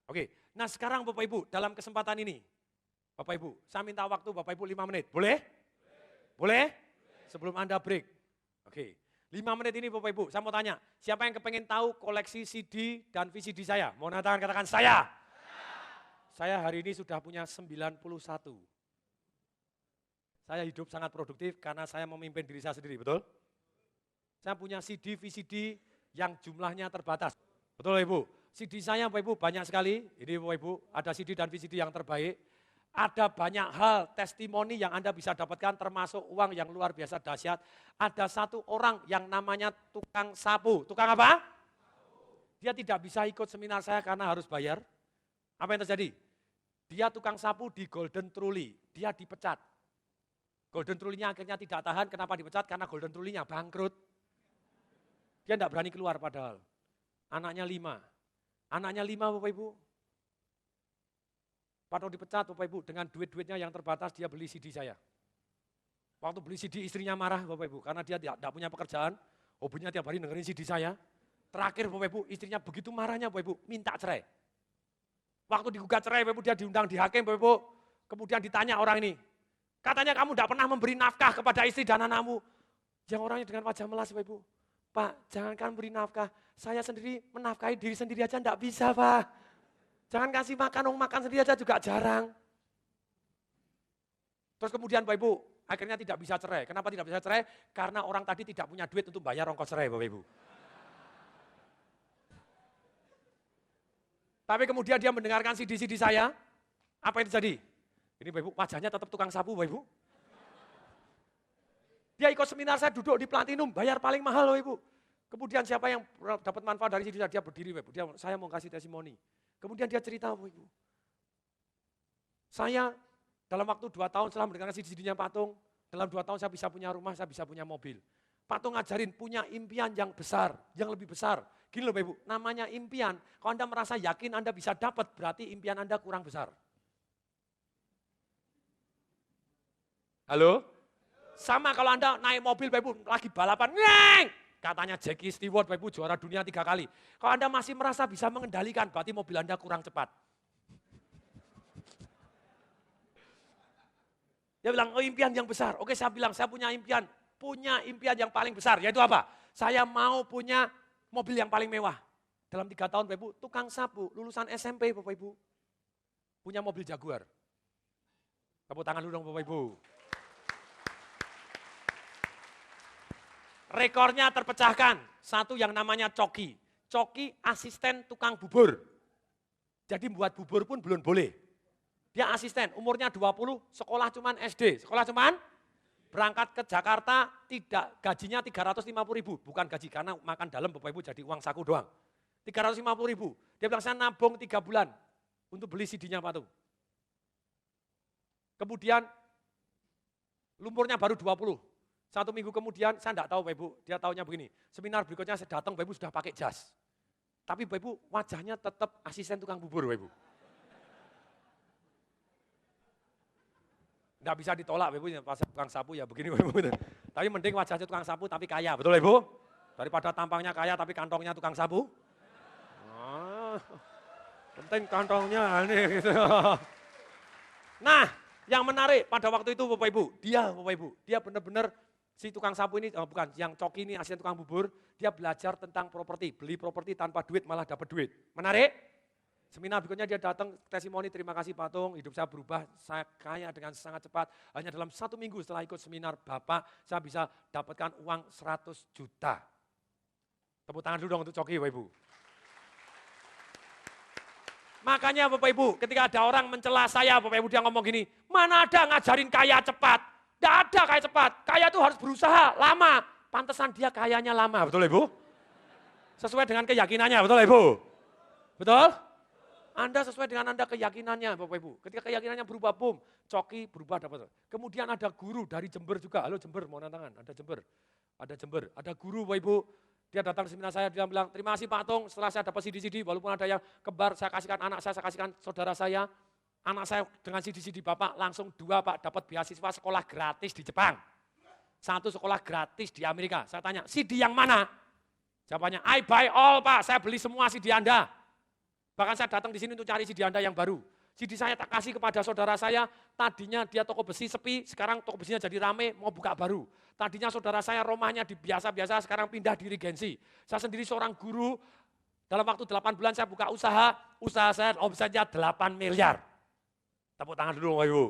Oke, nah sekarang Bapak Ibu dalam kesempatan ini, Bapak Ibu, saya minta waktu Bapak Ibu 5 menit, boleh? Boleh? Sebelum Anda break. Oke, 5 menit ini Bapak Ibu, saya mau tanya, siapa yang kepengen tahu koleksi CD dan VCD saya? Mau nanya katakan saya. Saya hari ini sudah punya 91. Saya hidup sangat produktif karena saya memimpin diri saya sendiri, betul? Saya punya CD, VCD yang jumlahnya terbatas. Betul Ibu? CD saya Bapak Ibu banyak sekali, ini Bapak Ibu ada CD dan VCD yang terbaik. Ada banyak hal testimoni yang Anda bisa dapatkan termasuk uang yang luar biasa dahsyat. Ada satu orang yang namanya tukang sapu. Tukang apa? Dia tidak bisa ikut seminar saya karena harus bayar. Apa yang terjadi? Dia tukang sapu di Golden Truly, dia dipecat. Golden Truly-nya akhirnya tidak tahan, kenapa dipecat? Karena Golden Truly-nya bangkrut. Dia tidak berani keluar padahal. Anaknya 5. Anaknya 5 Bapak Ibu. Pada dipecat Bapak Ibu, dengan duit-duitnya yang terbatas dia beli CD saya. Waktu beli CD istrinya marah Bapak Ibu, karena dia tidak punya pekerjaan, hobinya tiap hari dengerin CD saya. Terakhir Bapak Ibu, istrinya begitu marahnya Bapak Ibu, minta cerai. Waktu digugat cerai Bapak Ibu, dia diundang di hakim Bapak Ibu, kemudian ditanya orang ini, katanya kamu tidak pernah memberi nafkah kepada istri dan anakmu. Yang orangnya dengan wajah melas Bapak Ibu, Pak jangankan beri nafkah, saya sendiri menafkahi diri sendiri aja tidak bisa Pak. Jangan kasih makan, makan sendiri aja juga jarang. Terus kemudian Bapak Ibu, akhirnya tidak bisa cerai. Kenapa tidak bisa cerai? Karena orang tadi tidak punya duit untuk bayar ongkos cerai Bapak Ibu. Tapi kemudian dia mendengarkan CD-CD saya, apa yang terjadi? Ini Bapak Ibu, wajahnya tetap tukang sapu Bapak Ibu. Dia ikut seminar saya duduk di Platinum, bayar paling mahal Bapak Ibu. Kemudian siapa yang dapat manfaat dari CD saya, dia berdiri Bapak Ibu, saya mau kasih testimoni. Kemudian dia cerita Bapak Ibu, saya dalam waktu 2 tahun setelah mendengarkan CD-nya Pak Tung, dalam 2 tahun saya bisa punya rumah, saya bisa punya mobil. Pak Tung ngajarin punya impian yang besar, yang lebih besar. Gini loh Bapak Ibu, namanya impian, kalau Anda merasa yakin Anda bisa dapat, berarti impian Anda kurang besar. Halo? Sama kalau Anda naik mobil Bapak Ibu, lagi balapan, ngeng! Katanya Jackie Stewart, Bapak Ibu juara dunia 3 kali. Kalau Anda masih merasa bisa mengendalikan, berarti mobil Anda kurang cepat. Dia bilang, oh impian yang besar. Oke saya bilang, saya punya impian yang paling besar. Yaitu apa? Saya mau punya mobil yang paling mewah. Dalam 3 tahun Bapak Ibu, tukang sapu, lulusan SMP Bapak Ibu. Punya mobil Jaguar. Tepuk tangan dulu dong Bapak Ibu. Rekornya terpecahkan, satu yang namanya Coki. Coki asisten tukang bubur. Jadi buat bubur pun belum boleh. Dia asisten, umurnya 20, sekolah cuman SD. Sekolah cuman berangkat ke Jakarta, tidak gajinya 350.000. Bukan gaji, karena makan dalam Bapak Ibu jadi uang saku doang. 350.000. Dia bilang saya nabung 3 bulan untuk beli CD-nya Pak Tung. Kemudian umurnya baru 20. 1 minggu kemudian, saya enggak tahu Bapak Ibu, dia tahunya begini, seminar berikutnya saya datang Bapak Ibu sudah pakai jas. Tapi Bapak Ibu wajahnya tetap asisten tukang bubur Bapak Ibu. Enggak bisa ditolak Bapak Ibu, pas tukang sapu ya begini Bapak Ibu. Tapi mending wajahnya tukang sapu tapi kaya, betul Ibu? Daripada tampangnya kaya tapi kantongnya tukang sapu. Penting kantongnya ini gitu. Nah, yang menarik pada waktu itu Bapak Ibu, dia benar-benar si tukang sapu ini, bukan, yang Coki ini asisten tukang bubur, dia belajar tentang properti, beli properti tanpa duit malah dapat duit. Menarik? Seminar berikutnya dia datang, testimoni, terima kasih Pak Tung, hidup saya berubah, saya kaya dengan sangat cepat. Hanya dalam 1 minggu setelah ikut seminar Bapak, saya bisa dapatkan uang 100 juta. Tepuk tangan dulu dong untuk Coki Bapak Ibu. Makanya Bapak Ibu, ketika ada orang mencela saya, Bapak Ibu dia ngomong gini, mana ada ngajarin kaya cepat? Tidak ada kaya cepat, kaya itu harus berusaha, lama. Pantesan dia kayanya lama, betul Ibu? Sesuai dengan keyakinannya, betul Ibu? Betul? Anda sesuai dengan Anda keyakinannya Bapak Ibu. Ketika keyakinannya berubah, boom, Coki berubah dapat. Kemudian ada guru dari Jember juga, halo Jember, mau tangan, ada Jember. Ada guru Bapak Ibu, dia datang ke seminar saya, dia bilang, terima kasih Pak Tung, setelah saya dapat CD-CD, walaupun ada yang kembar, saya kasihkan anak saya kasihkan saudara saya. Anak saya dengan CD-CD Bapak langsung 2 Pak, dapat beasiswa sekolah gratis di Jepang. 1 sekolah gratis di Amerika. Saya tanya, CD yang mana? Jawabannya, I buy all Pak, saya beli semua CD Anda. Bahkan saya datang di sini untuk cari CD Anda yang baru. CD saya tak kasih kepada saudara saya, tadinya dia toko besi sepi, sekarang toko besinya jadi rame, mau buka baru. Tadinya saudara saya rumahnya di biasa-biasa, sekarang pindah di Regensi. Saya sendiri seorang guru, dalam waktu 8 bulan saya buka usaha saya omsetnya 8 miliar. Tepuk tangan dulu Bapak Ibu.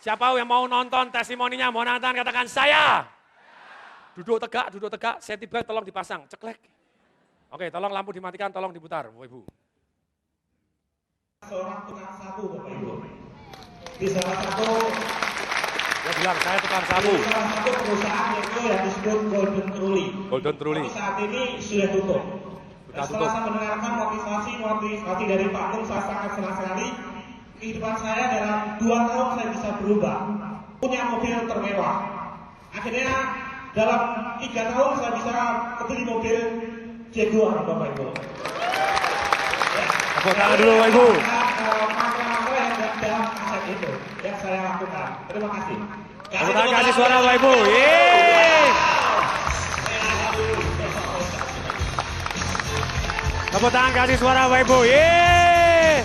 Siapa yang mau nonton testimoninya, mau nonton katakan saya. Duduk tegak, safety belt tolong dipasang, ceklek. Oke, tolong lampu dimatikan, tolong diputar Bapak Ibu. Seorang tukang sapu Bapak Ibu. Di salah satu Dia bilang saya tukang sapu. Di salah satu perusahaan itu yang disebut Golden Truly. Golden Truly. Tapi saat ini sudah tutup. Dan setelah saya mendengarkan motivasi dari Pak Tung, saya sangat senang sekali. Kehidupan saya dalam 2 tahun saya bisa berubah. Punya mobil termewah. Akhirnya dalam 3 tahun saya bisa beli mobil Jaguar Bapak Ibu. Tepuk tangan dulu Bapak Ibu. Makro-makro yang dalam aset itu yang saya lakukan. Terima kasih. Tepuk tangan kasih suara Bapak Ibu. Yeay. Tepuk tangan kasih suara Bapak Ibu. Yeay.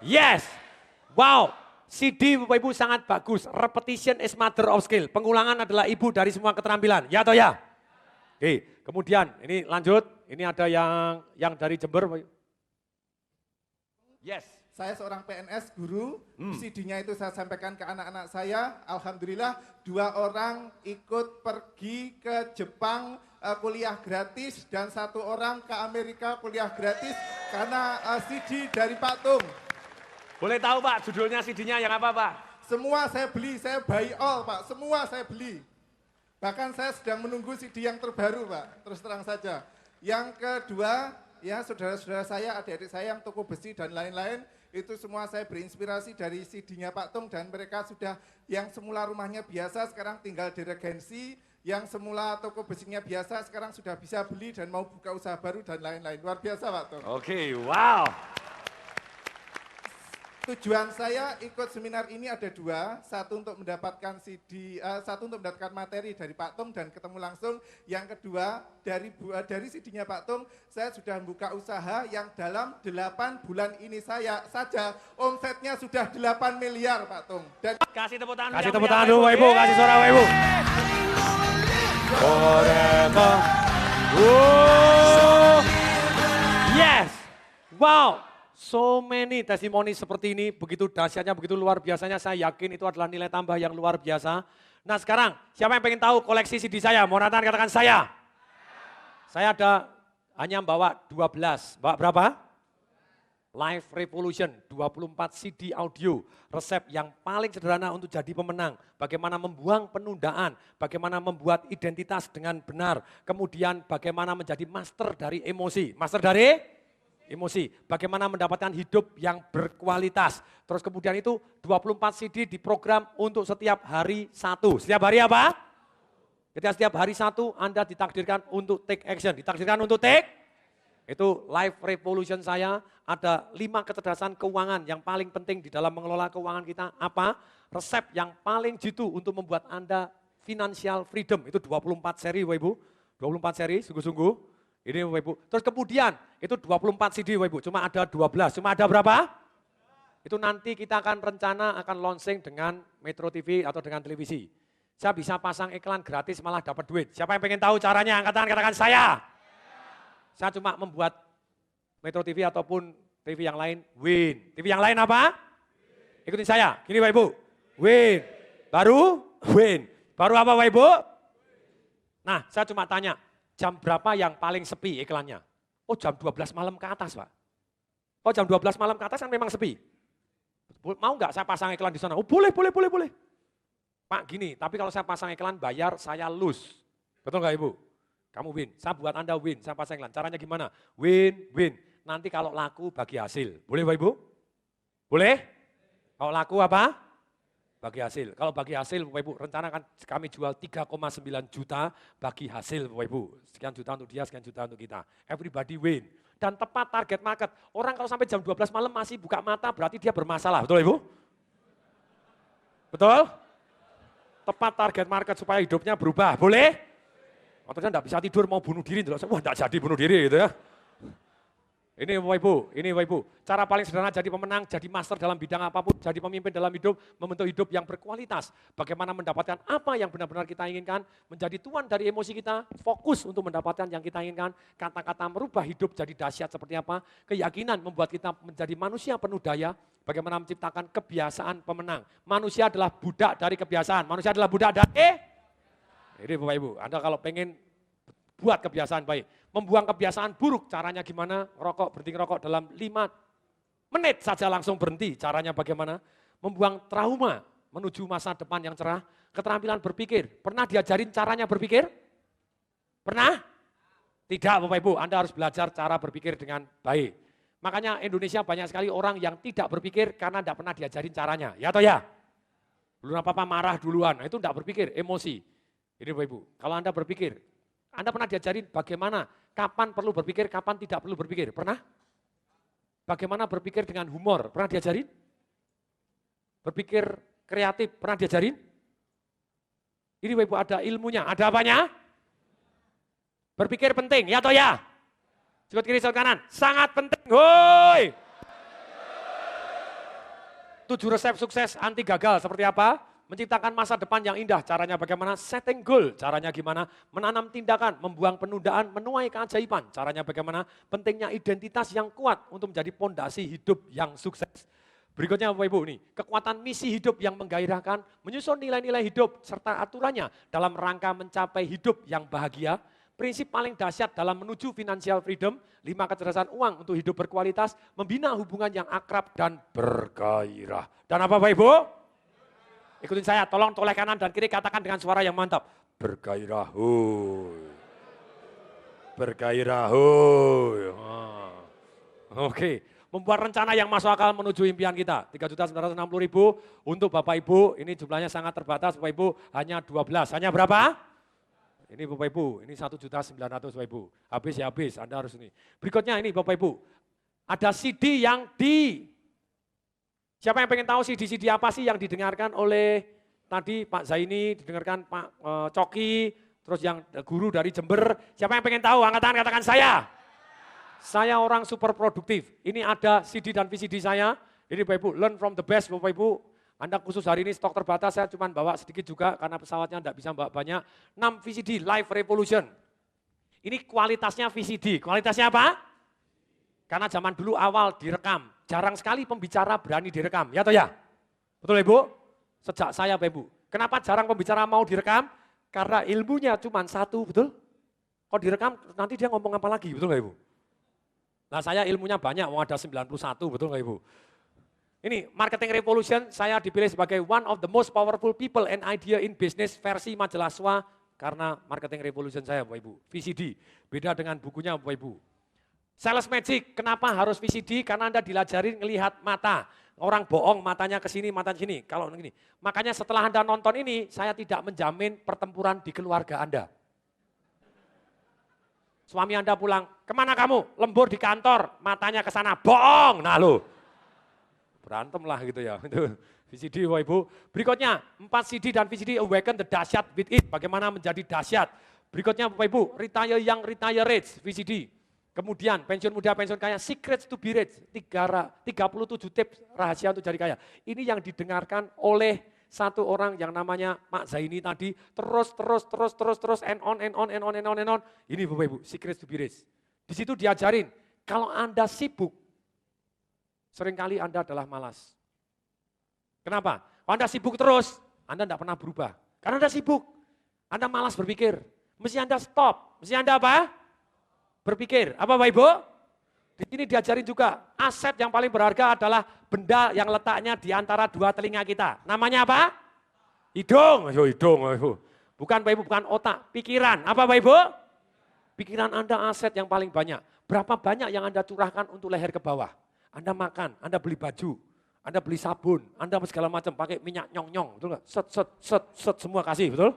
Yes. Wow. CD Bapak Ibu sangat bagus. Repetition is mother of skill. Pengulangan adalah ibu dari semua keterampilan. Ya atau ya? Oke, kemudian ini lanjut. Ini ada yang dari Jember. Yes. Saya seorang PNS guru, CD-nya itu saya sampaikan ke anak-anak saya. Alhamdulillah 2 orang ikut pergi ke Jepang kuliah gratis dan 1 orang ke Amerika kuliah gratis karena CD dari Pak Tung. Boleh tahu Pak, judulnya CD-nya yang apa Pak? Semua saya beli, saya buy all Pak, semua saya beli. Bahkan saya sedang menunggu CD yang terbaru Pak, terus terang saja. Yang kedua, ya saudara-saudara saya, adik-adik saya yang toko besi dan lain-lain, itu semua saya berinspirasi dari CD-nya Pak Tung dan mereka sudah yang semula rumahnya biasa sekarang tinggal di Regensi, yang semula toko besinya biasa sekarang sudah bisa beli dan mau buka usaha baru dan lain-lain. Luar biasa Pak Tung. Oke, wow. Tujuan saya ikut seminar ini ada 2, satu untuk mendapatkan CD, satu untuk mendapatkan materi dari Pak Tung dan ketemu langsung. Yang kedua dari CD-nya Pak Tung, saya sudah membuka usaha yang dalam 8 bulan ini saya saja omsetnya sudah 8 miliar Pak Tung. Dan kasih tepuk tangan. Kasih tepuk tangan dulu Bapak Ibu, kasih suara Bapak Ibu. Forever. Yes. Wow. So many testimoni seperti ini, begitu dahsyatnya, begitu luar biasanya, saya yakin itu adalah nilai tambah yang luar biasa. Nah sekarang, siapa yang pengen tahu koleksi CD saya? Mau nonton katakan saya. Saya hanya bawa 12, bawa berapa? Live Revolution, 24 CD audio, resep yang paling sederhana untuk jadi pemenang. Bagaimana membuang penundaan, bagaimana membuat identitas dengan benar, kemudian bagaimana menjadi master dari emosi. Master dari? Emosi, bagaimana mendapatkan hidup yang berkualitas. Terus kemudian itu 24 CD diprogram untuk setiap hari 1. Setiap hari apa? Ketika setiap hari 1 Anda ditakdirkan untuk take action. Ditakdirkan untuk take, itu Live Revolution saya ada 5 kecerdasan keuangan yang paling penting di dalam mengelola keuangan kita. Apa? Resep yang paling jitu untuk membuat Anda financial freedom. Itu 24 seri Bapak Ibu, 24 seri sungguh-sungguh. Ini Bapak Ibu. Terus kemudian itu 24 CD Bapak Ibu, cuma ada 12. Cuma ada berapa? Itu nanti kita akan rencana akan launching dengan Metro TV atau dengan televisi. Saya bisa pasang iklan gratis malah dapat duit. Siapa yang pengen tahu caranya? Angkat tangan katakan saya. Saya cuma membuat Metro TV ataupun TV yang lain win. TV yang lain apa? Ikutin saya. Gini Bapak Ibu. Win. Baru win. Baru apa Bapak Ibu? Nah, saya cuma tanya. Jam berapa yang paling sepi iklannya? Oh jam 12 malam ke atas Pak. Oh jam 12 malam ke atas kan memang sepi. Mau nggak saya pasang iklan di sana? Oh boleh. Pak gini, tapi kalau saya pasang iklan bayar saya lose. Betul nggak Ibu? Kamu win, saya buat Anda win, saya pasang iklan. Caranya gimana? Win. Nanti kalau laku bagi hasil. Boleh Bapak Ibu? Boleh? Kalau laku apa? Bagi hasil. Kalau bagi hasil Bapak Ibu, rencana kan kami jual 3,9 juta bagi hasil Bapak Ibu. Sekian juta untuk dia, sekian juta untuk kita. Everybody win. Dan tepat target market. Orang kalau sampai jam 12 malam masih buka mata berarti dia bermasalah. Betul Ibu? Betul? Tepat target market supaya hidupnya berubah. Boleh? Otaknya enggak bisa tidur, mau bunuh diri. Wah enggak jadi bunuh diri gitu ya. Ini Bapak Ibu, cara paling sederhana jadi pemenang, jadi master dalam bidang apapun, jadi pemimpin dalam hidup, membentuk hidup yang berkualitas. Bagaimana mendapatkan apa yang benar-benar kita inginkan, menjadi tuan dari emosi kita, fokus untuk mendapatkan yang kita inginkan, kata-kata merubah hidup jadi dahsyat seperti apa, keyakinan membuat kita menjadi manusia penuh daya, bagaimana menciptakan kebiasaan pemenang. Manusia adalah budak dari kebiasaan, manusia adalah budak dari, ini Bapak Ibu, Anda kalau pengen buat kebiasaan baik, membuang kebiasaan buruk, caranya gimana? Berhenti ngerokok dalam 5 menit saja langsung berhenti, caranya bagaimana? Membuang trauma menuju masa depan yang cerah, keterampilan berpikir. Pernah diajarin caranya berpikir? Pernah? Tidak Bapak Ibu, Anda harus belajar cara berpikir dengan baik. Makanya Indonesia banyak sekali orang yang tidak berpikir karena tidak pernah diajarin caranya, ya atau ya? Belum apa-apa marah duluan, nah, itu tidak berpikir, emosi. Ini Bapak Ibu, kalau Anda berpikir, Anda pernah diajarin bagaimana, kapan perlu berpikir, kapan tidak perlu berpikir? Pernah? Bagaimana berpikir dengan humor? Pernah diajarin? Berpikir kreatif, pernah diajarin? Ini Bapak Ibu ada ilmunya, ada apanya? Berpikir penting, ya atau ya? Sudut kiri, sudut kanan, sangat penting, hoi! 7 resep sukses anti gagal seperti apa? Menciptakan masa depan yang indah, caranya bagaimana? Setting goal, caranya gimana? Menanam tindakan, membuang penundaan, menuai keajaiban, caranya bagaimana? Pentingnya identitas yang kuat untuk menjadi pondasi hidup yang sukses. Berikutnya Bapak Ibu nih, kekuatan misi hidup yang menggairahkan, menyusun nilai-nilai hidup serta aturannya dalam rangka mencapai hidup yang bahagia. Prinsip paling dahsyat dalam menuju financial freedom, 5 kecerdasan uang untuk hidup berkualitas, membina hubungan yang akrab dan bergairah. Dan apa Bapak Ibu? Ikutin saya, tolong toleh kanan dan kiri katakan dengan suara yang mantap. Bergairah, hoi. Bergairah, hoi. Oke, membuat rencana yang masuk akal menuju impian kita. 3.960.000 untuk Bapak Ibu, ini jumlahnya sangat terbatas Bapak Ibu, hanya 12. Hanya berapa? Ini Bapak Ibu, ini 1.900.000 Bapak Ibu. Habis ya habis, Anda harus ini. Berikutnya ini Bapak Ibu, ada CD yang siapa yang pengen tahu CD-CD apa sih yang didengarkan oleh tadi Pak Zaini, didengarkan Pak Coki, terus yang guru dari Jember. Siapa yang pengen tahu? Angkat tangan katakan saya. Saya orang super produktif. Ini ada CD dan VCD saya. Ini Bapak Ibu, learn from the best Bapak Ibu. Anda khusus hari ini stok terbatas, saya cuma bawa sedikit juga karena pesawatnya tidak bisa bawa banyak. 6 VCD, Live Revolution. Ini kualitasnya VCD. Kualitasnya apa? Karena zaman dulu awal direkam. Jarang sekali pembicara berani direkam, ya atau ya? Betul Ibu? Sejak saya Bapak Ibu. Kenapa jarang pembicara mau direkam? Karena ilmunya cuma satu, betul? Kalau direkam nanti dia ngomong apa lagi, betul nggak Ibu? Nah saya ilmunya banyak, mau ada 91, betul nggak Ibu? Ini Marketing Revolution, saya dipilih sebagai one of the most powerful people and idea in business versi majalah SWA karena Marketing Revolution saya Bapak Ibu. VCD, beda dengan bukunya Bapak Ibu. Sales Magic, kenapa harus VCD? Karena Anda dilajarin ngelihat mata. Orang bohong matanya ke sini, matanya sini. Kalau gini. Makanya setelah Anda nonton ini, saya tidak menjamin pertempuran di keluarga Anda. Suami Anda pulang, kemana kamu? Lembur di kantor, matanya ke sana, bohong. Nah lo, berantem lah gitu ya. VCD Bapak Ibu. Berikutnya, 4 CD dan VCD Awaken the Dahsyat with It. Bagaimana menjadi dahsyat. Berikutnya Bapak Ibu, Retire Young, Retire Rich, VCD. Kemudian pensiun muda, pensiun kaya, Secrets to be Rich, 37 tips rahasia untuk jadi kaya. Ini yang didengarkan oleh satu orang yang namanya Mak Zaini tadi, terus, and on. Ini Bapak Ibu, Secrets to be Rich. Di situ diajarin, kalau Anda sibuk, seringkali Anda adalah malas. Kenapa? Kalau Anda sibuk terus, Anda tidak pernah berubah. Karena Anda sibuk, Anda malas berpikir. Mesti Anda stop, mesti Anda apa? Berpikir. Apa Bapak Ibu? Di sini diajarin juga, aset yang paling berharga adalah benda yang letaknya di antara 2 telinga kita. Namanya apa? Hidung. Hidung. Bukan Bapak Ibu, bukan otak, pikiran. Apa Bapak Ibu? Pikiran Anda aset yang paling banyak. Berapa banyak yang Anda curahkan untuk leher ke bawah? Anda makan, Anda beli baju, Anda beli sabun, Anda segala macam pakai minyak nyong-nyong, betul nggak? Set, semua kasih, betul?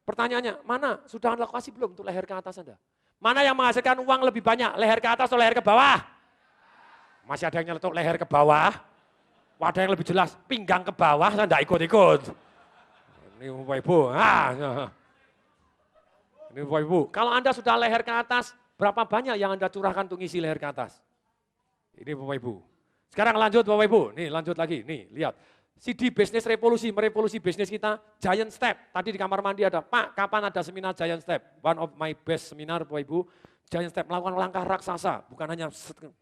Pertanyaannya, mana sudah Anda kasih belum untuk leher ke atas Anda? Mana yang menghasilkan uang lebih banyak, leher ke atas atau leher ke bawah? Masih ada yang nyeletuk leher ke bawah, ada yang lebih jelas, pinggang ke bawah, saya enggak ikut-ikut. Ini Bapak Ibu, Ini Bapak Ibu, kalau Anda sudah leher ke atas, berapa banyak yang Anda curahkan untuk ngisi leher ke atas? Ini Bapak Ibu. Sekarang lanjut Bapak Ibu, nih lanjut lagi, nih lihat. CD Bisnis Revolusi, merevolusi bisnis kita, Giant Step. Tadi di kamar mandi ada, Pak kapan ada seminar Giant Step? One of my best seminar Bapak Ibu. Giant Step, melakukan langkah raksasa, bukan hanya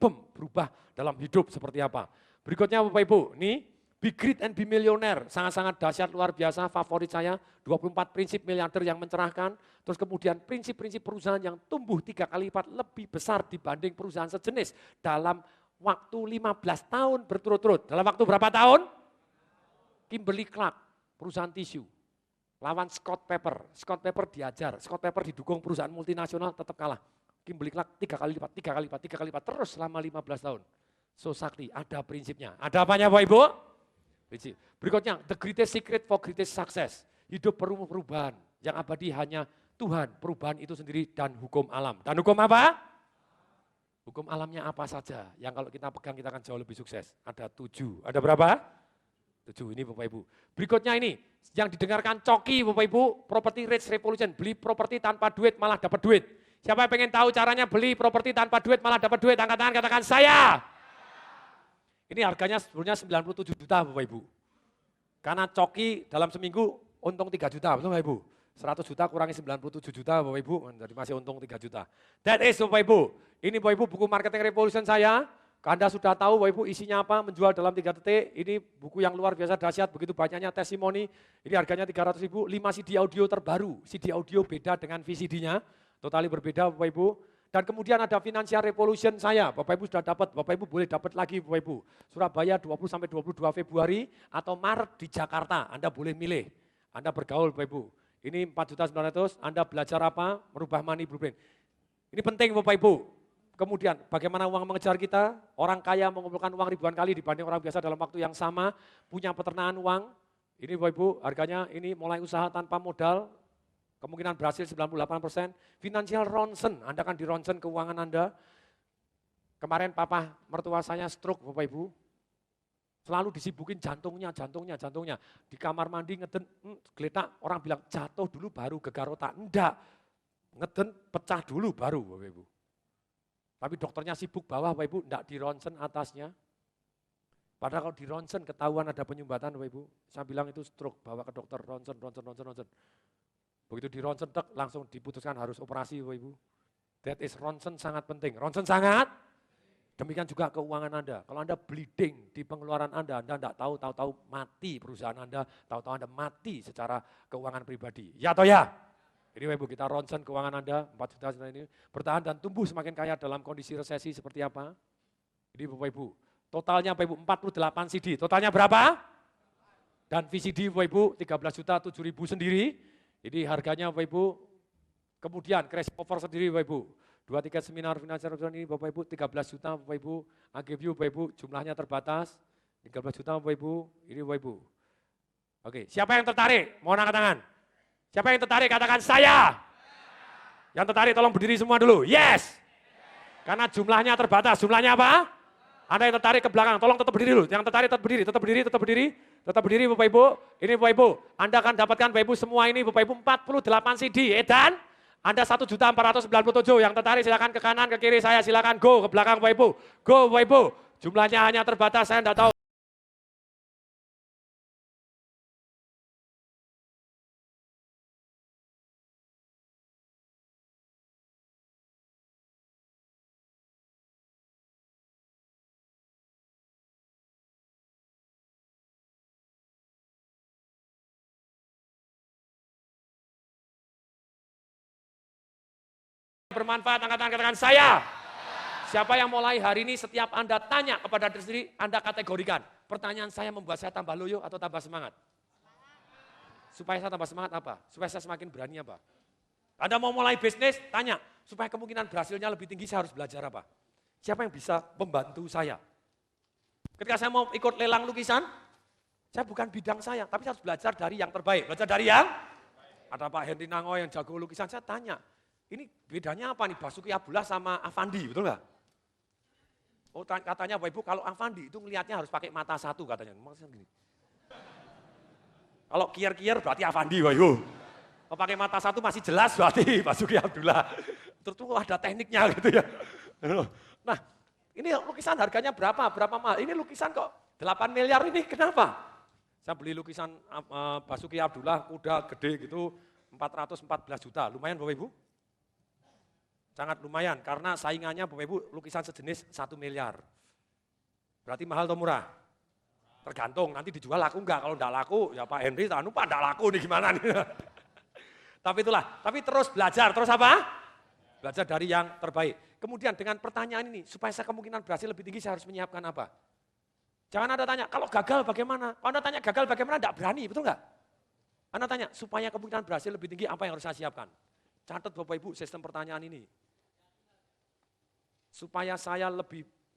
berubah dalam hidup seperti apa. Berikutnya Bapak Ibu, nih Be Great and Be Millionaire, sangat-sangat dahsyat luar biasa, favorit saya, 24 prinsip miliarder yang mencerahkan, terus kemudian prinsip-prinsip perusahaan yang tumbuh 3 kali lipat lebih besar dibanding perusahaan sejenis dalam waktu 15 tahun berturut-turut. Dalam waktu berapa tahun? Kimberly Clark, perusahaan tisu, lawan Scott Pepper. Scott Pepper diajar, Scott Pepper didukung perusahaan multinasional tetap kalah. Kimberly Clark 3 kali lipat, 3 kali lipat, 3 kali lipat, terus selama 15 tahun. So sakti, ada prinsipnya. Ada apanya Bapak Ibu? Prinsip. Berikutnya, the greatest secret for greatest success. Hidup perlu perubahan, yang abadi hanya Tuhan, perubahan itu sendiri dan hukum alam. Dan hukum apa? Hukum alamnya apa saja, yang kalau kita pegang kita akan jauh lebih sukses. Ada 7, ada berapa? 7, ini Bapak Ibu. Berikutnya ini, yang didengarkan coki Bapak Ibu, property rich revolution, beli properti tanpa duit malah dapat duit. Siapa yang pengen tahu caranya beli properti tanpa duit malah dapat duit, angkat tangan katakan saya. Ini harganya sebenarnya 97 juta Bapak Ibu. Karena coki dalam seminggu untung 3 juta, betul Bapak Ibu? 100 juta kurangi 97 juta Bapak Ibu, jadi masih untung 3 juta. That is Bapak Ibu, ini Bapak Ibu buku marketing revolution saya. Anda sudah tahu Bapak Ibu isinya apa, menjual dalam 3 detik. Ini buku yang luar biasa dahsyat, begitu banyaknya testimoni. Ini harganya 300 ribu, 5 CD audio terbaru. CD audio beda dengan VCD-nya, totali berbeda Bapak Ibu. Dan kemudian ada Financial Revolution saya, Bapak Ibu sudah dapat, Bapak Ibu boleh dapat lagi Bapak Ibu. Surabaya 20-22 Februari atau Maret di Jakarta, Anda boleh milih. Anda bergaul Bapak Ibu. Ini 4.900.000, Anda belajar apa? Merubah money blueprint. Ini penting Bapak Ibu. Kemudian bagaimana uang mengejar kita, orang kaya mengumpulkan uang ribuan kali dibanding orang biasa dalam waktu yang sama, punya peternakan uang. Ini Bapak Ibu, harganya ini mulai usaha tanpa modal, kemungkinan berhasil 98%. Financial ronsen, Anda kan di ronsen keuangan Anda. Kemarin papa mertua saya stroke Bapak Ibu. Selalu disibukin jantungnya. Di kamar mandi ngeden, geletak, orang bilang jatuh dulu baru gegar otak. Enggak, ngeden pecah dulu baru Bapak Ibu. Tapi dokternya sibuk bawah Bapak Ibu, enggak di ronsen atasnya. Padahal kalau di ronsen ketahuan ada penyumbatan Bapak Ibu. Saya bilang itu stroke, bawa ke dokter, ronsen. Begitu di ronsen, langsung diputuskan harus operasi Bapak Ibu. That is ronsen sangat penting. Ronsen sangat, demikian juga keuangan Anda. Kalau Anda bleeding di pengeluaran Anda tidak tahu mati perusahaan Anda, tahu-tahu Anda mati secara keuangan pribadi. Ya atau ya? Ini Bapak Ibu, kita ronsen keuangan Anda, 4 juta ini, bertahan dan tumbuh semakin kaya dalam kondisi resesi seperti apa? Ini Bapak Ibu, totalnya Bapak Ibu 48 CD, totalnya berapa? Dan VCD Bapak Ibu 13.007.000 sendiri, ini harganya Bapak Ibu, kemudian crash over sendiri Bapak Ibu, 2 tiket seminar financial ini Bapak Ibu 13 juta Bapak Ibu, I give you Bapak Ibu, jumlahnya terbatas, 13 juta Bapak Ibu, ini Bapak Ibu. Oke, siapa yang tertarik? Mohon angkat tangan. Siapa yang tertarik? Katakan saya. Yang tertarik tolong berdiri semua dulu. Yes. Karena jumlahnya terbatas. Jumlahnya apa? Anda yang tertarik ke belakang, tolong tetap berdiri dulu. Yang tertarik tetap berdiri. Tetap berdiri Bapak Ibu. Ini Bapak Ibu. Anda akan dapatkan Bapak Ibu semua ini Bapak Ibu 48 CD. Dan Anda 1.497. Yang tertarik silakan ke kanan, ke kiri saya. Silakan go ke belakang Bapak Ibu. Go Bapak Ibu. Jumlahnya hanya terbatas, saya enggak tahu. Bermanfaat, angkat tangan saya. Siapa yang mulai hari ini setiap Anda tanya kepada diri sendiri, Anda kategorikan. Pertanyaan saya membuat saya tambah loyo atau tambah semangat? Supaya saya tambah semangat apa? Supaya saya semakin berani apa? Anda mau mulai bisnis, tanya. Supaya kemungkinan berhasilnya lebih tinggi, saya harus belajar apa? Siapa yang bisa membantu saya? Ketika saya mau ikut lelang lukisan, saya bukan bidang saya, tapi saya harus belajar dari yang terbaik. Belajar dari yang? Ada Pak Henry Nango yang jago lukisan, saya tanya. Ini bedanya apa nih Basuki Abdullah sama Avandi, betul nggak? Oh katanya Bapak Ibu kalau Avandi itu ngelihatnya harus pakai mata satu katanya. Maksudnya gini. Kalau kier-kier berarti Avandi Bapak Ibu. Kalau pakai mata satu masih jelas berarti Basuki Abdullah. Terus tuh ada tekniknya gitu ya. Nah, ini lukisan harganya berapa? Berapa mahal? Ini lukisan kok 8 miliar ini kenapa? Saya beli lukisan Basuki Abdullah, kuda gede gitu, 414 juta. Lumayan Bapak Ibu? Sangat lumayan, karena saingannya Bapak Ibu lukisan sejenis 1 miliar. Berarti mahal atau murah? Tergantung, nanti dijual laku enggak. Kalau enggak laku, ya Pak Henry, Pak enggak laku nih gimana nih. Tapi itulah, tapi terus belajar, terus apa? Belajar dari yang terbaik. Kemudian dengan pertanyaan ini, supaya saya kemungkinan berhasil lebih tinggi, saya harus menyiapkan apa? Jangan Anda tanya, kalau gagal bagaimana? Kalau Anda tanya gagal bagaimana, enggak berani, betul enggak? Anda tanya, supaya kemungkinan berhasil lebih tinggi, apa yang harus saya siapkan? Catat Bapak Ibu sistem pertanyaan ini. Supaya saya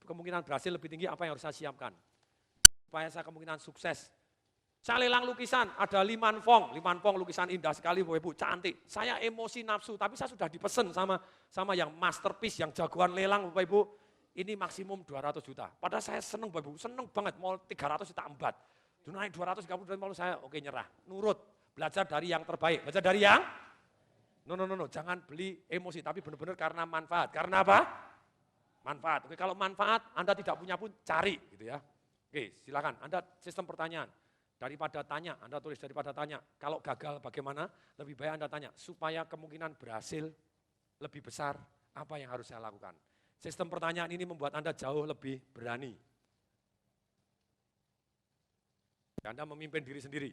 kemungkinan berhasil lebih tinggi, apa yang harus saya siapkan? Supaya saya kemungkinan sukses. Saya lelang lukisan, ada Liman Fong lukisan indah sekali Bapak Ibu, cantik. Saya emosi nafsu, tapi saya sudah dipesan sama yang masterpiece, yang jagoan lelang Bapak Ibu, ini maksimum 200 juta. Padahal saya seneng Bapak Ibu, seneng banget, mau 300 juta embat. Naik 230 juta, malu saya oke nyerah, nurut. Belajar dari yang terbaik, belajar dari yang? No, jangan beli emosi, tapi benar-benar karena manfaat. Karena apa? Manfaat. Oke, kalau manfaat Anda tidak punya pun cari gitu ya. Oke, silakan. Anda sistem pertanyaan. Daripada tanya, Anda tulis daripada tanya. Kalau gagal bagaimana? Lebih baik Anda tanya. Supaya kemungkinan berhasil lebih besar, apa yang harus saya lakukan? Sistem pertanyaan ini membuat Anda jauh lebih berani. Anda memimpin diri sendiri.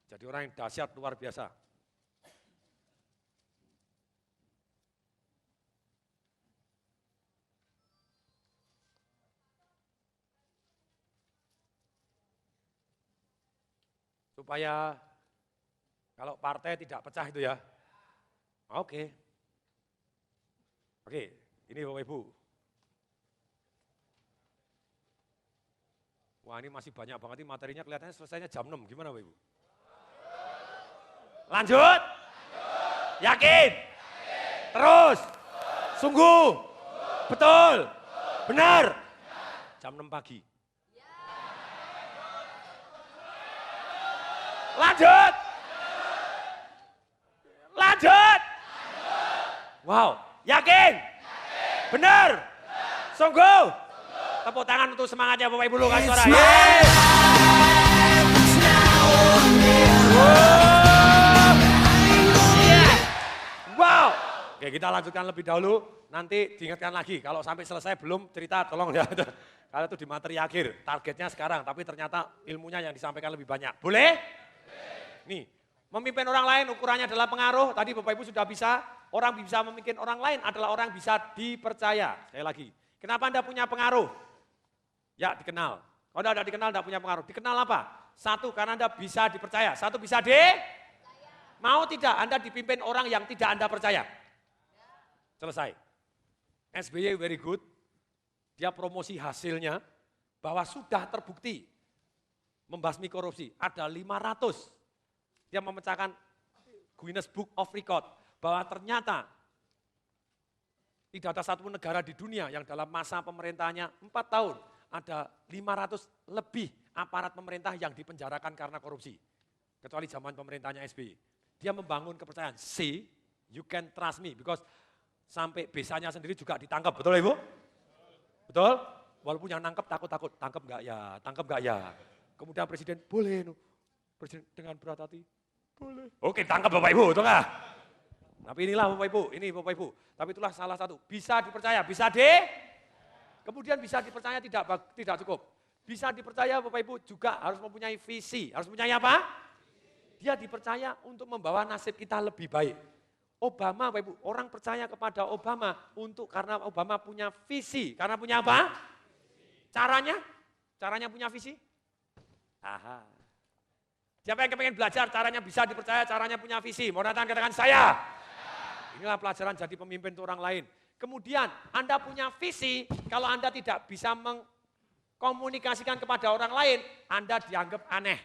Jadi orang yang dahsyat luar biasa. Supaya kalau partai tidak pecah itu ya. Oke, ini Bapak Ibu. Wah ini masih banyak banget, ini materinya kelihatannya selesainya jam 6, gimana Bapak Ibu? Lanjut? Yakin? Terus? Sungguh? Betul? Benar? Jam 6 pagi. Lanjut. Wow, yakin? Benar? Sungguh? Tepuk tangan untuk semangatnya Bapak Ibu, kasih suara. Wow. Oke, kita lanjutkan lebih dahulu. Nanti diingatkan lagi, kalau sampai selesai belum cerita tolong ya. Kalau itu di materi akhir, targetnya sekarang, tapi ternyata ilmunya yang disampaikan lebih banyak. Boleh? Nih, memimpin orang lain ukurannya adalah pengaruh. Tadi Bapak Ibu sudah bisa, orang bisa memimpin orang lain adalah orang bisa dipercaya. Sekali lagi, kenapa Anda punya pengaruh? Ya dikenal. Kalau Anda tidak dikenal, tidak punya pengaruh. Dikenal apa? Satu, karena Anda bisa dipercaya. Satu, bisa mau tidak Anda dipimpin orang yang tidak Anda percaya? Selesai. SBY very good. Dia promosi hasilnya bahwa sudah terbukti membasmi korupsi. Ada 500. Dia memecahkan Guinness Book of Record bahwa ternyata tidak ada satu negara di dunia yang dalam masa pemerintahnya 4 tahun ada 500 lebih aparat pemerintah yang dipenjarakan karena korupsi. Kecuali zaman pemerintahnya SBY. Dia membangun kepercayaan. See, you can trust me because sampai besanya sendiri juga ditangkap. Betul Ibu? Betul? Walaupun yang nangkep takut-takut, tangkap enggak ya? Kemudian presiden boleh, presiden dengan berat hati. Boleh. Oke, tangkap Bapak Ibu, betul nggak? Tapi inilah Bapak Ibu, ini Bapak Ibu. Tapi itulah salah satu, bisa dipercaya, kemudian bisa dipercaya tidak cukup. Bisa dipercaya Bapak Ibu juga harus mempunyai visi. Harus mempunyai apa? Dia dipercaya untuk membawa nasib kita lebih baik. Obama Bapak Ibu, orang percaya kepada Obama karena Obama punya visi. Karena punya apa? Caranya punya visi? Aha. Siapa yang kepengen belajar caranya bisa dipercaya, caranya punya visi? Mau datang katakan saya. Inilah pelajaran jadi pemimpin untuk orang lain. Kemudian Anda punya visi, kalau Anda tidak bisa mengkomunikasikan kepada orang lain, Anda dianggap aneh.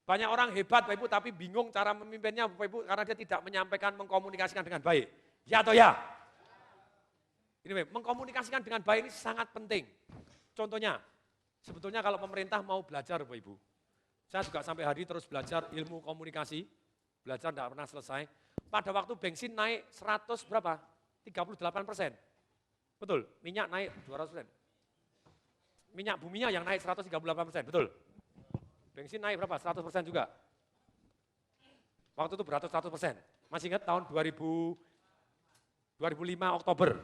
Banyak orang hebat Bapak Ibu tapi bingung cara memimpinnya Bapak Ibu karena dia tidak menyampaikan, mengkomunikasikan dengan baik. Ya atau ya? Ini mengkomunikasikan dengan baik ini sangat penting. Contohnya, sebetulnya kalau pemerintah mau belajar Bapak Ibu, saya juga sampai hari terus belajar ilmu komunikasi, belajar tidak pernah selesai. Pada waktu bensin naik 100 berapa? 38%. Betul, minyak naik 200%. Minyak buminya yang naik 138%, betul. Bensin naik berapa? 100% juga. Waktu itu beratus 100%. Masih ingat tahun 2005 Oktober.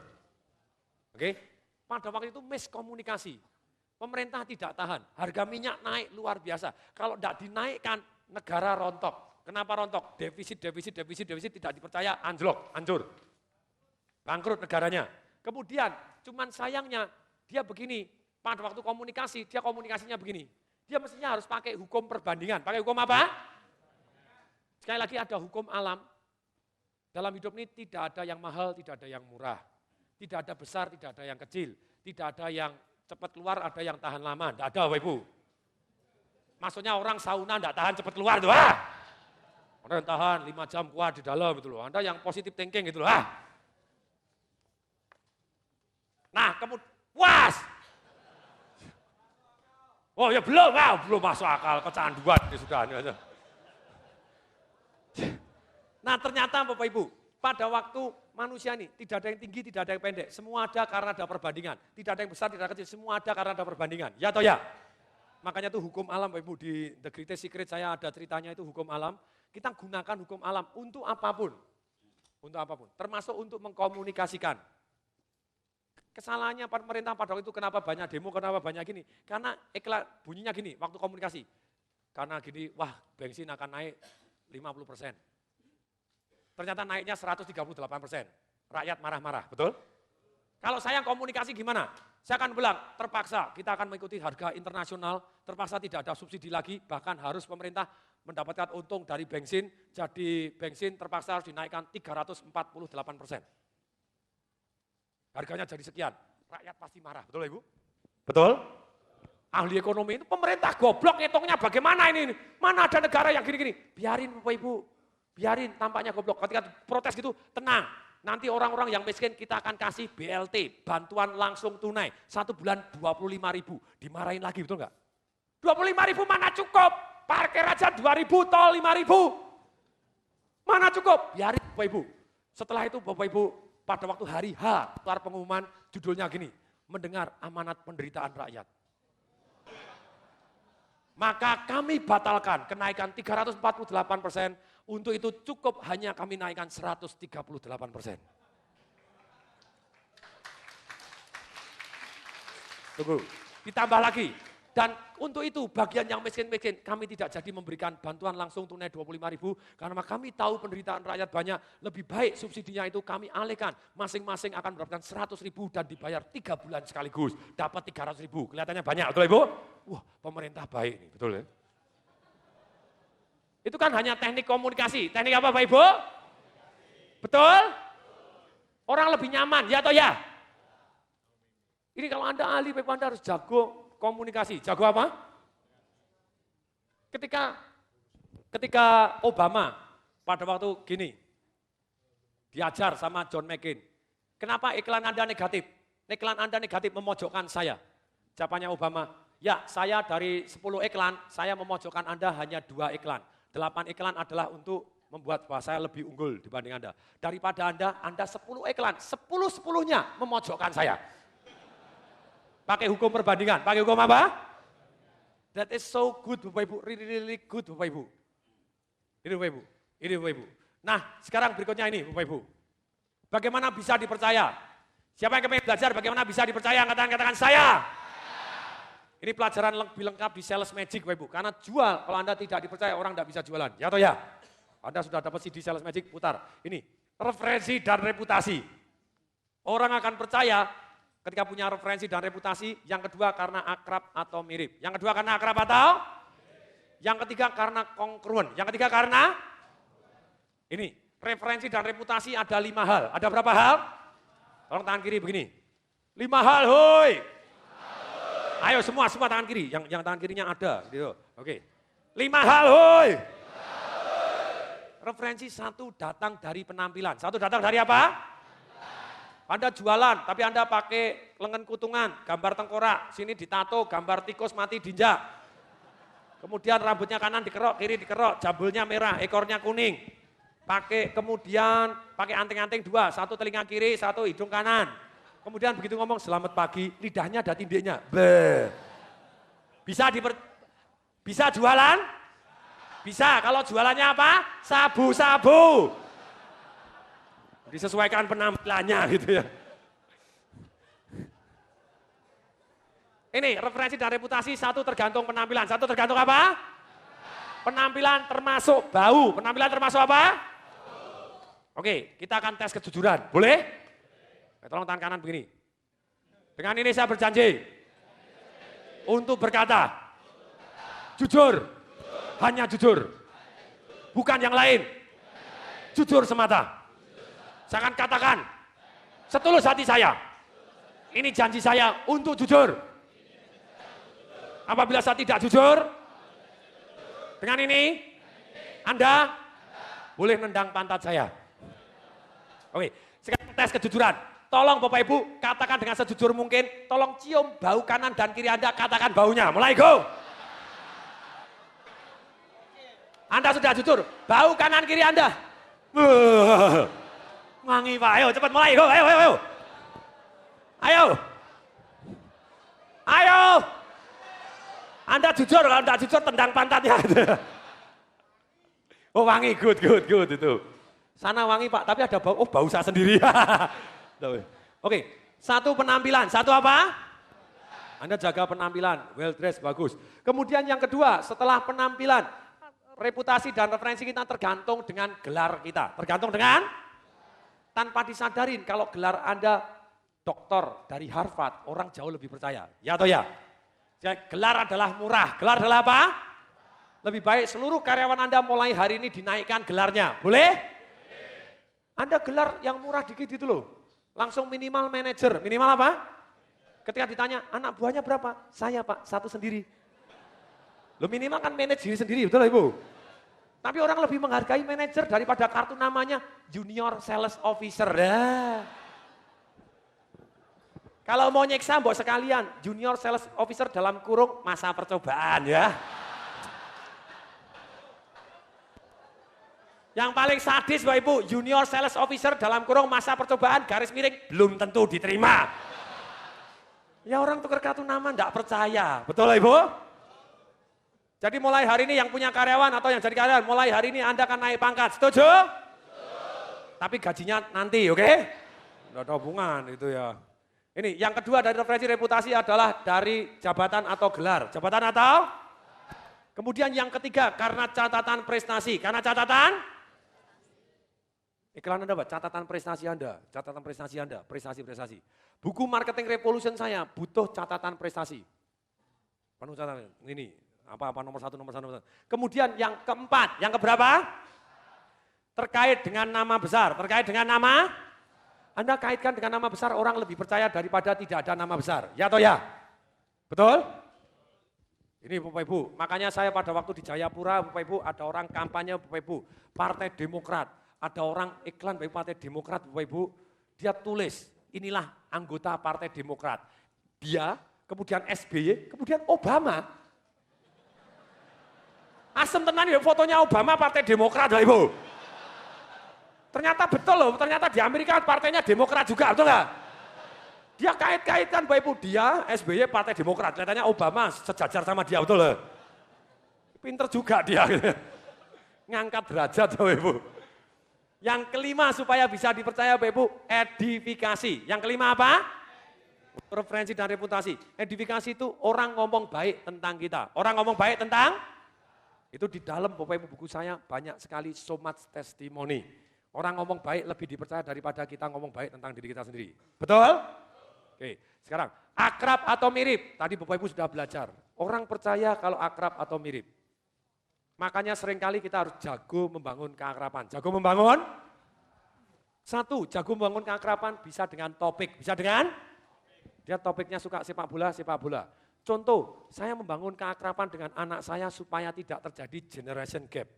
Oke? Pada waktu itu miskomunikasi. Pemerintah tidak tahan, harga minyak naik luar biasa. Kalau tidak dinaikkan, negara rontok. Kenapa rontok? Defisit tidak dipercaya, anjlok, hancur. Bangkrut negaranya. Kemudian, cuman sayangnya dia begini, pada waktu komunikasi, dia komunikasinya begini. Dia mestinya harus pakai hukum perbandingan. Pakai hukum apa? Sekali lagi ada hukum alam. Dalam hidup ini tidak ada yang mahal, tidak ada yang murah. Tidak ada besar, tidak ada yang kecil. Tidak ada yang cepat keluar, ada yang tahan lama. Tidak ada, Bapak Ibu. Maksudnya orang sauna tidak tahan cepat keluar. Tuh, Ada yang tahan 5 jam kuat di dalam. Gitu loh. Ada yang positif thinking. Gitu loh. Nah, kemudian, puas. Oh ya belum masuk akal, kecanduan ini sudah. Nah ternyata Bapak Ibu, pada waktu manusia ini tidak ada yang tinggi, tidak ada yang pendek. Semua ada karena ada perbandingan. Tidak ada yang besar, tidak ada yang kecil, semua ada karena ada perbandingan. Ya atau ya? Makanya itu hukum alam Bapak Ibu, di The Greatest Secret saya ada ceritanya itu hukum alam. Kita gunakan hukum alam untuk apapun. Untuk apapun, termasuk untuk mengkomunikasikan. Kesalahannya pemerintah pada waktu itu kenapa banyak demo, kenapa banyak gini. Karena iklan bunyinya gini, waktu komunikasi. Karena gini, wah bensin akan naik 50%. Ternyata naiknya 138%. Rakyat marah-marah, betul? Kalau saya komunikasi gimana? Saya akan bilang, terpaksa kita akan mengikuti harga internasional, terpaksa tidak ada subsidi lagi, bahkan harus pemerintah mendapatkan untung dari bensin, jadi bensin terpaksa harus dinaikkan 348%. Harganya jadi sekian, rakyat pasti marah, betul Ibu? Betul? Ahli ekonomi itu pemerintah goblok ngitungnya bagaimana ini? Mana ada negara yang gini-gini? Biarin Bapak Ibu, biarin tampaknya goblok. Ketika protes gitu, tenang. Nanti orang-orang yang miskin kita akan kasih BLT, bantuan langsung tunai. 1 bulan 25.000, dimarahin lagi, betul enggak? 25.000 mana cukup? Parkir aja 2.000, tol 5.000. Mana cukup? Biarin Bapak Ibu. Setelah itu Bapak Ibu, pada waktu hari H, keluar pengumuman judulnya gini, mendengar amanat penderitaan rakyat. Maka kami batalkan kenaikan 348%, untuk itu cukup hanya kami naikkan 138%. Tunggu, ditambah lagi. Dan untuk itu bagian yang miskin-miskin kami tidak jadi memberikan bantuan langsung tunai 25.000 karena kami tahu penderitaan rakyat banyak, lebih baik subsidinya itu kami alihkan. Masing-masing akan mendapatkan 100.000 dan dibayar 3 bulan sekaligus, dapat 300.000. Kelihatannya banyak, betul Ibu? Wah, pemerintah baik ini, betul ya? Itu kan hanya teknik komunikasi. Teknik apa Pak Ibu? Betul? Orang lebih nyaman, ya atau ya? Ini kalau Anda ahli, Pak Ibu, Anda harus jago komunikasi. Jago apa? Ketika Obama pada waktu gini, diajar sama John McCain. Kenapa iklan Anda negatif? Iklan Anda negatif memojokkan saya. Jawabannya Obama, ya saya dari 10 iklan, saya memojokkan Anda hanya 2 iklan. 8 iklan adalah untuk membuat bahwa saya lebih unggul dibanding Anda. Daripada Anda 10 iklan, 10-10-nya memojokkan saya. Pakai hukum perbandingan, pakai hukum apa? That is so good Bapak Ibu, really good Bapak Ibu. Ini Bapak Ibu, ini Bapak Ibu. Nah sekarang berikutnya ini Bapak Ibu. Bagaimana bisa dipercaya? Siapa yang ingin belajar bagaimana bisa dipercaya? Katakan saya. Ini pelajaran lebih lengkap di Sales Magic Bapak Ibu. Karena jual, kalau Anda tidak dipercaya orang tidak bisa jualan. Ya atau ya? Anda sudah dapat CD Sales Magic, putar. Ini, referensi dan reputasi. Orang akan percaya ketika punya referensi dan reputasi. Yang kedua karena akrab atau mirip. Yang kedua karena akrab atau? Yang ketiga karena kongruen. Yang ketiga karena? Ini, referensi dan reputasi ada 5 hal. Ada berapa hal? Tolong tangan kiri begini. 5 hal, hoi. Ayo semua tangan kiri, yang tangan kirinya ada, gitu. Oke. 5 hal, hoi. Referensi 1 datang dari penampilan. 1 datang dari apa? Anda jualan, tapi Anda pakai lengan kutungan, gambar tengkorak, sini ditato, gambar tikus mati diinjak. Kemudian rambutnya kanan dikerok, kiri dikerok, jambulnya merah, ekornya kuning. kemudian pakai anting-anting 2, satu telinga kiri, satu hidung kanan. Kemudian begitu ngomong selamat pagi, lidahnya ada tindiknya. Bisa jualan? Bisa, kalau jualannya apa? Sabu-sabu. Disesuaikan penampilannya gitu ya. Ini referensi dan reputasi, satu tergantung penampilan, satu tergantung apa? Penampilan termasuk bau, penampilan termasuk apa? Oke, kita akan tes kejujuran, boleh? Tolong tangan kanan begini. Dengan ini saya berjanji untuk berkata jujur, hanya jujur, bukan yang lain, jujur semata. Saya akan katakan setulus hati saya, ini janji saya untuk jujur. Apabila saya tidak jujur, dengan ini Anda boleh nendang pantat saya. Oke, sekarang tes kejujuran. Tolong Bapak Ibu katakan dengan sejujur mungkin, tolong cium bau kanan dan kiri Anda, katakan baunya. Mulai go. Anda sudah jujur, bau kanan kiri Anda. Wangi Pak, ayo cepat mulai, go, ayo. Ayo. Anda jujur, kalau tidak jujur tendang pantatnya. Oh wangi, good itu. Sana wangi Pak, tapi ada bau, oh bau saya sendiri. Oke, satu penampilan, satu apa? Anda jaga penampilan, well dressed, bagus. Kemudian yang kedua, setelah penampilan, reputasi dan referensi kita tergantung dengan gelar kita. Tergantung dengan, tanpa disadarin kalau gelar Anda doktor dari Harvard, orang jauh lebih percaya. Ya atau ya? Gelar adalah murah. Gelar adalah apa? Lebih baik seluruh karyawan Anda mulai hari ini dinaikkan gelarnya. Boleh? Anda gelar yang murah dikit itu loh. Langsung minimal manajer. Minimal apa? Ketika ditanya, anak buahnya berapa? Saya Pak, satu sendiri. Lo minimal kan manage diri sendiri, betul Ibu? Tapi orang lebih menghargai manajer daripada kartu namanya Junior Sales Officer. Kalau mau nyeksa, mbok sekalian, Junior Sales Officer dalam kurung masa percobaan ya. Yang paling sadis Bapak Ibu, Junior Sales Officer dalam kurung masa percobaan, garis miring, belum tentu diterima. Ya orang tukar kartu nama enggak percaya, betul Ibu? Jadi mulai hari ini yang punya karyawan atau yang jadi karyawan, mulai hari ini Anda akan naik pangkat, setuju? Tapi gajinya nanti, oke? Enggak ada hubungan itu ya. Ini yang kedua dari referensi reputasi adalah dari jabatan atau gelar. Jabatan atau? Kemudian yang ketiga karena catatan prestasi. Karena catatan? Iklan Anda Pak, catatan prestasi Anda. Catatan prestasi Anda, prestasi-prestasi. Buku Marketing Revolution saya butuh catatan prestasi. Penuh catatan, ini apa-apa nomor satu. Kemudian yang keempat, yang keberapa? Terkait dengan nama besar, terkait dengan nama? Anda kaitkan dengan nama besar, orang lebih percaya daripada tidak ada nama besar. Ya atau ya? Betul? Ini Bapak Ibu, makanya saya pada waktu di Jayapura, Bapak Ibu, ada orang kampanye Bapak Ibu, Partai Demokrat. Ada orang iklan Bapak Partai Demokrat, Bapak Ibu, dia tulis, inilah anggota Partai Demokrat. Dia, kemudian SBY, kemudian Obama. Asem tenan ya fotonya Obama Partai Demokrat, Bapak Ibu. Ternyata betul loh, ternyata di Amerika partainya Demokrat juga, betul nggak? Dia kait-kaitkan Bapak Ibu, dia SBY Partai Demokrat, kelihatannya Obama sejajar sama dia, betul loh. Pinter juga dia, ngangkat derajat Bapak Ibu. Yang kelima supaya bisa dipercaya Bapak Ibu, edifikasi. Yang kelima apa? Referensi dan reputasi. Edifikasi itu orang ngomong baik tentang kita. Orang ngomong baik tentang, itu di dalam Bapak Ibu buku saya banyak sekali so much testimony. Orang ngomong baik lebih dipercaya daripada kita ngomong baik tentang diri kita sendiri. Betul? Oke, sekarang akrab atau mirip. Tadi Bapak Ibu sudah belajar. Orang percaya kalau akrab atau mirip. Makanya seringkali kita harus jago membangun keakraban. Jago membangun? Satu, jago membangun keakraban bisa dengan topik. Bisa dengan? Dia topiknya suka sepak bola. Contoh, saya membangun keakraban dengan anak saya supaya tidak terjadi generation gap.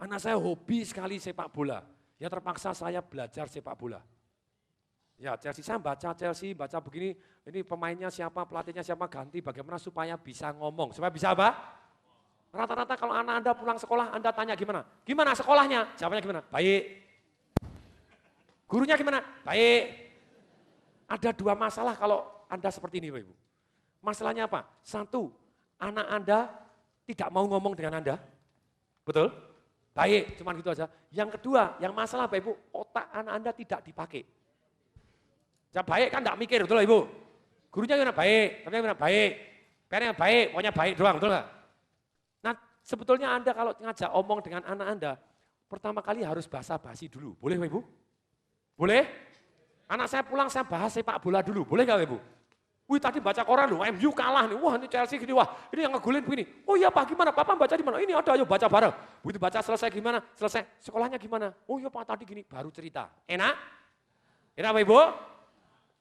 Anak saya hobi sekali sepak bola. Ya terpaksa saya belajar sepak bola. Ya Chelsea, saya baca Chelsea, baca begini, ini pemainnya siapa, pelatihnya siapa, ganti bagaimana supaya bisa ngomong. Supaya bisa apa? Rata-rata kalau anak Anda pulang sekolah, Anda tanya gimana? Gimana sekolahnya? Jawabannya gimana? Baik. Gurunya gimana? Baik. Ada dua masalah kalau Anda seperti ini, Bapak Ibu. Masalahnya apa? Satu, anak Anda tidak mau ngomong dengan Anda. Betul? Baik, cuma gitu aja. Yang kedua, yang masalah Bapak Ibu, otak anak Anda tidak dipakai. Ya baik kan enggak mikir, betul Ibu? Gurunya gimana? Baik, temennya gimana? Baik. PR-nya baik, pokoknya baik doang, betul enggak? Nah, sebetulnya Anda kalau ngajak omong dengan anak Anda, pertama kali harus basa-basi dulu. Boleh Ibu? Boleh? Anak saya pulang saya bahas sepak bola dulu, boleh enggak Ibu? Wih tadi baca koran loh, MU kalah nih, wah ini Chelsea gini, wah ini yang ngegulin begini. Oh iya Pak gimana, Papa baca di mana? Ini ada, ayo baca bareng. Begitu baca selesai gimana? Selesai, sekolahnya gimana? Oh iya Pak tadi gini, baru cerita. Enak? Enak Pak Ibu?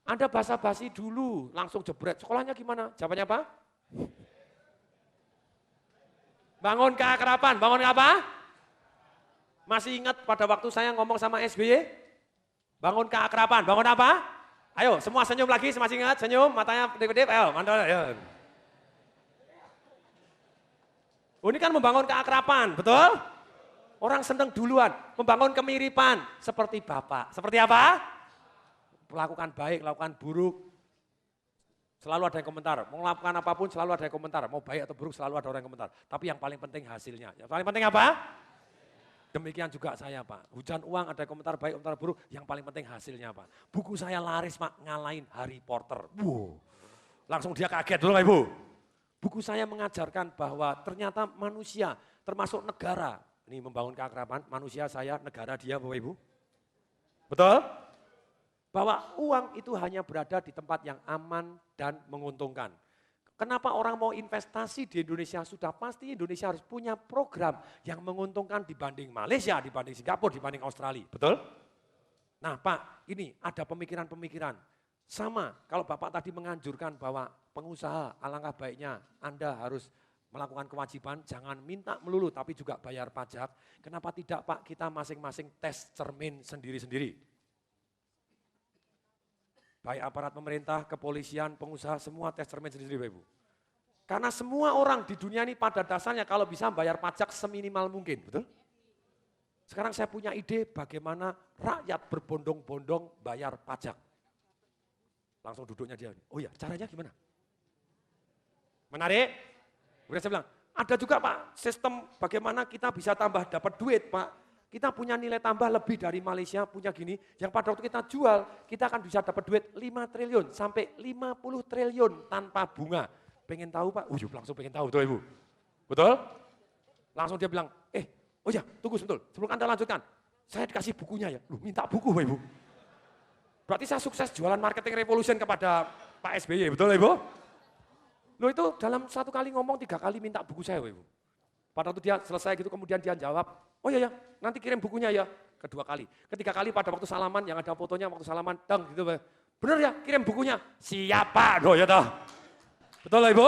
Anda basa-basi dulu, langsung jebret. Sekolahnya gimana? Jawabannya apa? Bangun keakraban, bangun apa? Masih ingat pada waktu saya ngomong sama SBY? Bangun keakraban, bangun apa? Ayo, semua senyum lagi, masih ingat? Senyum, matanya kedip-kedip, ayo, mantap, ayo. Oh, ini kan membangun keakraban, betul? Orang seneng duluan, membangun kemiripan, seperti Bapak. Seperti apa? Melakukan baik, lakukan buruk. Selalu ada yang komentar, mau melakukan apapun selalu ada yang komentar. Mau baik atau buruk selalu ada orang yang komentar. Tapi yang paling penting hasilnya. Yang paling penting apa? Demikian juga saya Pak, hujan uang ada komentar baik, komentar buruk, yang paling penting hasilnya Pak. Buku saya laris Pak, ngalahin Harry Potter. Wow. Langsung dia kaget dulu Pak Ibu. Buku saya mengajarkan bahwa ternyata manusia, termasuk negara, ini membangun keakraban, manusia saya, negara dia Bapak Ibu. Betul? Bahwa uang itu hanya berada di tempat yang aman dan menguntungkan. Kenapa orang mau investasi di Indonesia? Sudah pasti Indonesia harus punya program yang menguntungkan dibanding Malaysia, dibanding Singapura, dibanding Australia. Betul? Nah Pak, ini ada pemikiran-pemikiran. Sama, kalau Bapak tadi menganjurkan bahwa pengusaha alangkah baiknya Anda harus melakukan kewajiban, jangan minta melulu tapi juga bayar pajak. Kenapa tidak Pak, kita masing-masing tes cermin sendiri-sendiri. Baik aparat pemerintah, kepolisian, pengusaha, semua tes cermin sendiri Bapak Ibu. Karena semua orang di dunia ini pada dasarnya kalau bisa bayar pajak seminimal mungkin, betul? Sekarang saya punya ide bagaimana rakyat berbondong-bondong bayar pajak. Langsung duduknya dia, oh iya caranya gimana? Menarik? Kemudian saya bilang, ada juga Pak sistem bagaimana kita bisa tambah dapat duit Pak. Kita punya nilai tambah lebih dari Malaysia, punya gini, yang pada waktu kita jual, kita akan bisa dapat duit 5 triliun sampai 50 triliun tanpa bunga. Pengen tahu Pak? Langsung pengen tahu tuh Ibu. Betul? Langsung dia bilang, oh ya tunggu sebentar, sebelum Anda lanjutkan, saya dikasih bukunya ya. Loh minta buku Pak Ibu. Berarti saya sukses jualan marketing revolution kepada Pak SBY, betul Ibu? Loh itu dalam satu kali ngomong 3 kali minta buku saya Ibu. Pada waktu dia selesai gitu kemudian dia jawab, oh iya ya nanti kirim bukunya ya. Kedua kali, ketiga kali pada waktu salaman yang ada fotonya waktu salaman, dang gitu. Bener ya kirim bukunya, siapa? Oh ya toh. Betul lah Ibu?